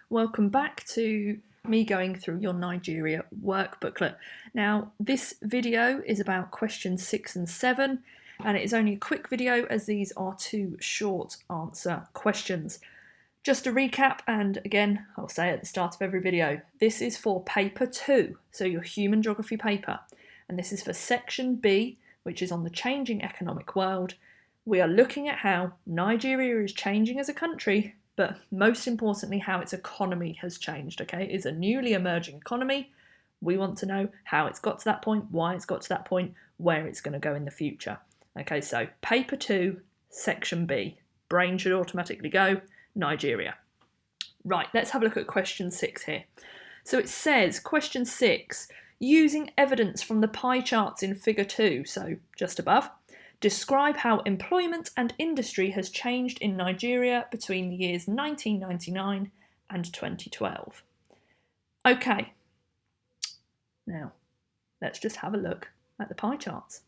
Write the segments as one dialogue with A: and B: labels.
A: Welcome back to me going through your Nigeria work booklet. Now, this video is about questions 6 and 7, and it is only a quick video as these are two short answer questions. Just to recap, and again, I'll say at the start of every video, this is for paper 2, so your human geography paper, and this is for section B, which is on the changing economic world. We are looking at how Nigeria is changing as a country, but most importantly, how its economy has changed, okay? It's a newly emerging economy. We want to know how it's got to that point, why it's got to that point, where it's going to go in the future. Okay, so paper 2, section B. Brain should automatically go, Nigeria. Right, let's have a look at question 6 here. So it says, question 6, using evidence from the pie charts in figure 2, so just above, describe how employment and industry has changed in Nigeria between the years 1999 and 2012. Okay, now let's just have a look at the pie charts.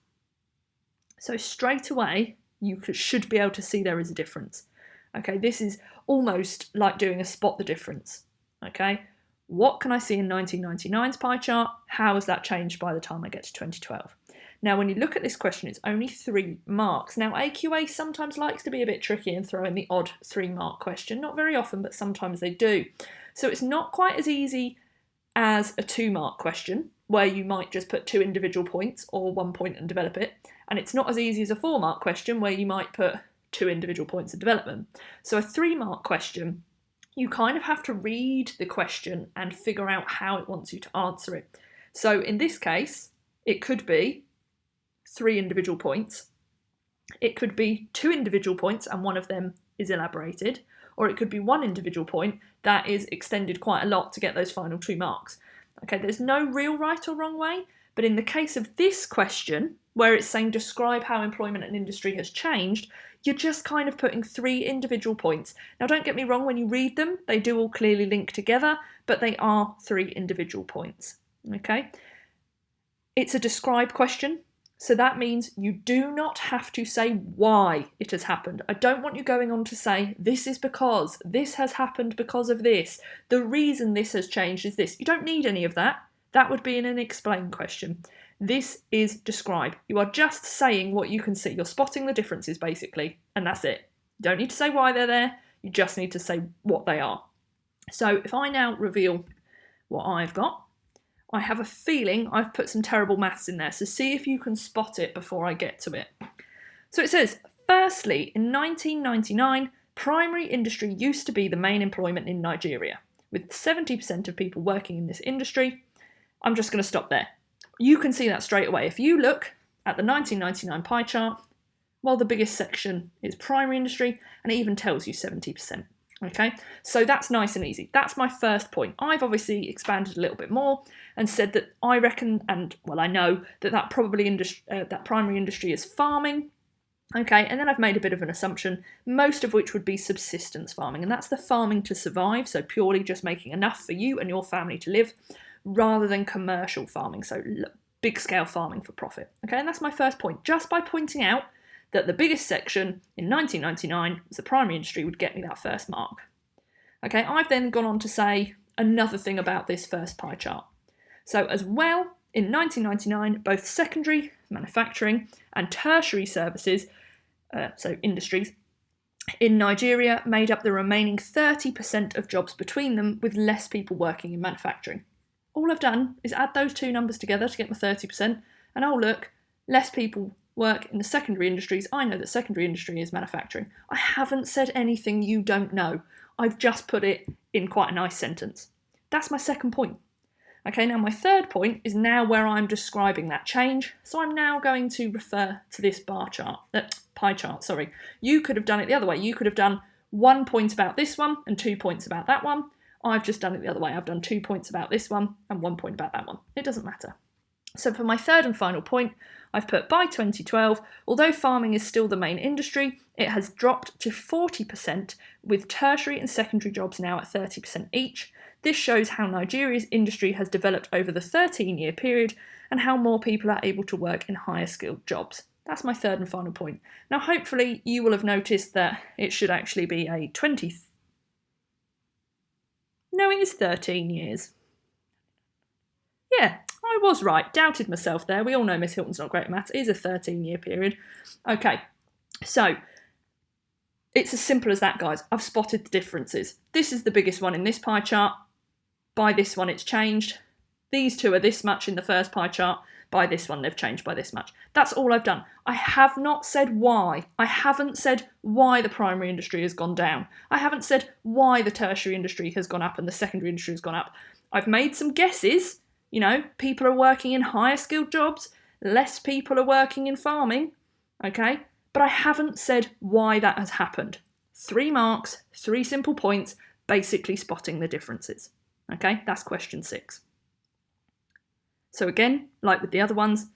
A: So straight away, you should be able to see there is a difference. Okay, this is almost like doing a spot the difference. Okay, what can I see in 1999's pie chart? How has that changed by the time I get to 2012? Now, when you look at this question, it's only 3 marks. Now, AQA sometimes likes to be a bit tricky and throw in the odd 3-mark question. Not very often, but sometimes they do. So it's not quite as easy as a 2-mark question, where you might just put 2 individual points or 1 point and develop it. And it's not as easy as a 4-mark question, where you might put 2 individual points of development. So a 3-mark question, you kind of have to read the question and figure out how it wants you to answer it. So in this case, it could be 3 individual points. It could be 2 individual points and one of them is elaborated, or it could be 1 individual point that is extended quite a lot to get those final 2 marks. Okay, there's no real right or wrong way, but in the case of this question, where it's saying describe how employment and industry has changed, you're just kind of putting 3 individual points. Now, don't get me wrong, when you read them, they do all clearly link together, but they are 3 individual points. Okay, it's a describe question. So that means you do not have to say why it has happened. I don't want you going on to say, this is because, this has happened because of this, the reason this has changed is this. You don't need any of that. That would be in an explain question. This is describe. You are just saying what you can see. You're spotting the differences, basically, and that's it. You don't need to say why they're there. You just need to say what they are. So if I now reveal what I've got, I have a feeling I've put some terrible maths in there, so see if you can spot it before I get to it. So it says, firstly, in 1999, primary industry used to be the main employment in Nigeria, with 70% of people working in this industry. I'm just going to stop there. You can see that straight away. If you look at the 1999 pie chart, well, the biggest section is primary industry, and it even tells you 70%. Okay, so that's nice and easy. That's my first point. I've obviously expanded a little bit more and said that I reckon, and well, I know that primary industry is farming. Okay, and then I've made a bit of an assumption, most of which would be subsistence farming, and that's the farming to survive, so purely just making enough for you and your family to live, rather than commercial farming, so big scale farming for profit. Okay, and that's my first point. Just by pointing out that the biggest section in 1999 was the primary industry would get me that first mark. Okay, I've then gone on to say another thing about this first pie chart. So as well, in 1999, both secondary, manufacturing, and tertiary services, so industries, in Nigeria made up the remaining 30% of jobs between them, with less people working in manufacturing. All I've done is add those 2 numbers together to get my 30%, and oh look, less people work in the secondary industries. I know that secondary industry is manufacturing. I haven't said anything you don't know. I've just put it in quite a nice sentence. That's my second point. Okay, now my third point is now where I'm describing that change. So I'm now going to refer to this pie chart, sorry. You could have done it the other way. You could have done 1 point about this one and 2 points about that one. I've just done it the other way. I've done 2 points about this one and 1 point about that one. It doesn't matter. So for my third and final point, I've put by 2012, although farming is still the main industry, it has dropped to 40%, with tertiary and secondary jobs now at 30% each. This shows how Nigeria's industry has developed over the 13-year period and how more people are able to work in higher skilled jobs. That's my third and final point. Now, hopefully you will have noticed that it should actually be a 20 is 13 years. Yeah, I was right. Doubted myself there. We all know Miss Hilton's not great at maths. It is a 13-year period. Okay, so it's as simple as that, guys. I've spotted the differences. This is the biggest one in this pie chart. By this one, it's changed. These two are this much in the first pie chart. By this one, they've changed by this much. That's all I've done. I have not said why. I haven't said why the primary industry has gone down. I haven't said why the tertiary industry has gone up and the secondary industry has gone up. I've made some guesses. You know, people are working in higher skilled jobs. Less people are working in farming. Okay? But I haven't said why that has happened. 3 marks, 3 simple points, basically spotting the differences. Okay? That's question 6. So again, like with the other ones,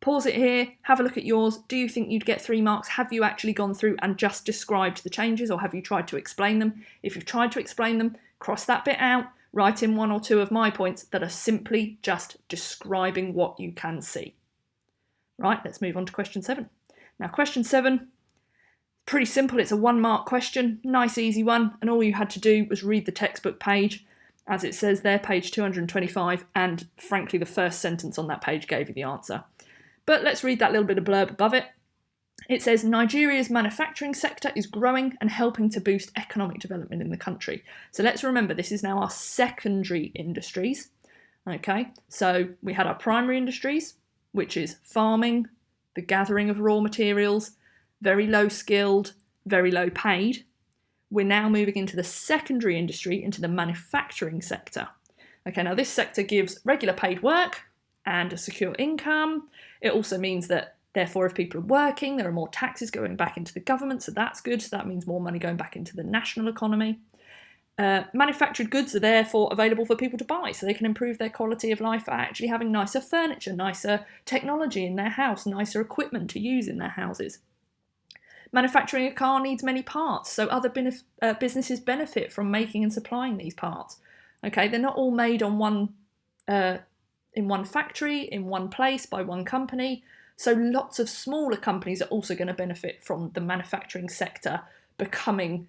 A: pause it here, have a look at yours. Do you think you'd get 3 marks? Have you actually gone through and just described the changes, or have you tried to explain them? If you've tried to explain them, cross that bit out, write in 1 or 2 of my points that are simply just describing what you can see. Right, let's move on to question 7. Now question 7, pretty simple. It's a 1 mark question, nice easy one, and all you had to do was read the textbook page. As it says there, page 225, and frankly the first sentence on that page gave you the answer. But let's read that little bit of blurb above it. It says, Nigeria's manufacturing sector is growing and helping to boost economic development in the country. So let's remember, this is now our secondary industries. Okay, so we had our primary industries, which is farming, the gathering of raw materials, very low skilled, very low paid. We're now moving into the secondary industry, into the manufacturing sector. Okay, now this sector gives regular paid work and a secure income. It also means that, therefore, if people are working, there are more taxes going back into the government, so that's good. So that means more money going back into the national economy. Manufactured goods are therefore available for people to buy, so they can improve their quality of life by actually having nicer furniture, nicer technology in their house, nicer equipment to use in their houses. Manufacturing a car needs many parts, so other businesses benefit from making and supplying these parts. Okay, they're not all made on in one factory, in one place, by one company. So lots of smaller companies are also going to benefit from the manufacturing sector becoming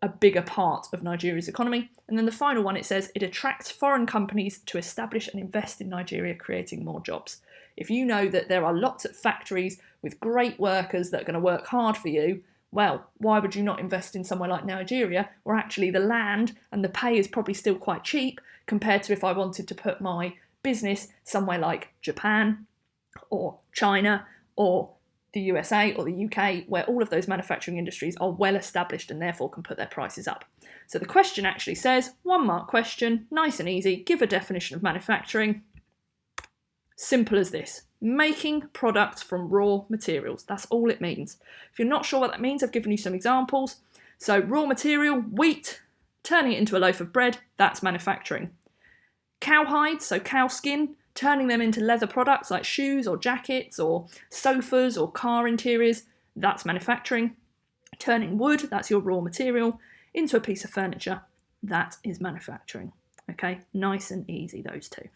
A: a bigger part of Nigeria's economy. And then the final one, it says, it attracts foreign companies to establish and invest in Nigeria, creating more jobs. If you know that there are lots of factories with great workers that are going to work hard for you, well, why would you not invest in somewhere like Nigeria, where actually the land and the pay is probably still quite cheap compared to if I wanted to put my business somewhere like Japan or China or the USA or the UK, where all of those manufacturing industries are well established and therefore can put their prices up. So the question actually says, 1 mark question, nice and easy, give a definition of manufacturing. Simple as this. Making products from raw materials. That's all it means. If you're not sure what that means, I've given you some examples. So raw material, wheat, turning it into a loaf of bread, that's manufacturing. Cowhide, so cow skin, turning them into leather products like shoes or jackets or sofas or car interiors, that's manufacturing. Turning wood, that's your raw material, into a piece of furniture, that is manufacturing. Okay, nice and easy, those two.